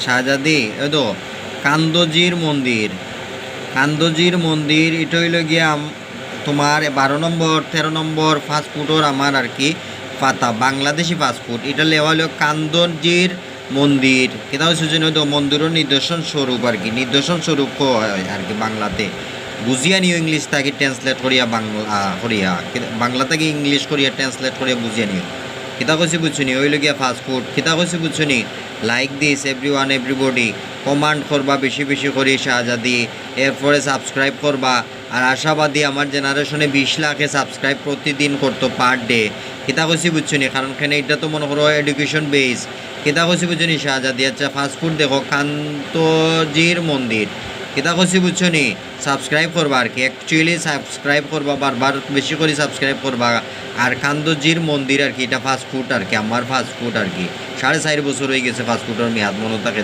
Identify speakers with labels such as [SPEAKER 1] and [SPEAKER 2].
[SPEAKER 1] শাহজাদি ওই তো কান্দজির মন্দির। কান্দজির মন্দির এটা হইল গিয়া তোমার 12 নম্বর 13 নম্বর ফাস্টফুডর আমার আর কি পাতা বাংলাদেশি ফাস্টফুড এটা লেওয়া হলো কান্দজির মন্দির। কেটা হচ্ছে যে তো মন্দিরের নিদর্শন স্বরূপ আর কি, নিদর্শন স্বরূপ হয় আর কি বাংলাতে। বুঝিয়া নিও ইংলিশ থাকি ট্রান্সলেট করিয়া বাংলা করিয়া, বাংলা থেকে ইংলিশ করিয়া ট্রান্সলেট করিয়া বুঝিয়া নিও। কিতা কইছি বুঝছনি ওইল গিয়া ফাস্টফুড। কিতা কইছি বুঝছনি like this everyone everybody, comment করবা বেশি বেশি করি শাহজাদি, এরপরে সাবস্ক্রাইব করবা। আর আশাবাদী আমার জেনারেশনে 20 লাখে সাবস্ক্রাইব প্রতিদিন করতো পার ডে। কিতা কইছি বুঝছনি কারণ এখানে এটা তো মনে করো এডুকেশন বেস। কিতা কইছি বুঝছনি শাহজাদি। আচ্ছা ফাস্টফুড দেখো কান্তজির মন্দির। কিতা কইছি বুঝছনি সাবস্ক্রাইব করবা আর কি, অ্যাকচুয়ালি সাবস্ক্রাইব করবা, বারবার বেশি করে সাবস্ক্রাইব করবা। আর কান্দজির মন্দির আর কি এটা ফাস্টফুড আর কি, আমার ফাস্টফুড আর কি 4.5 বছর হয়ে গেছে ফাস্টফুডের মেয়াদ মনে থাকে।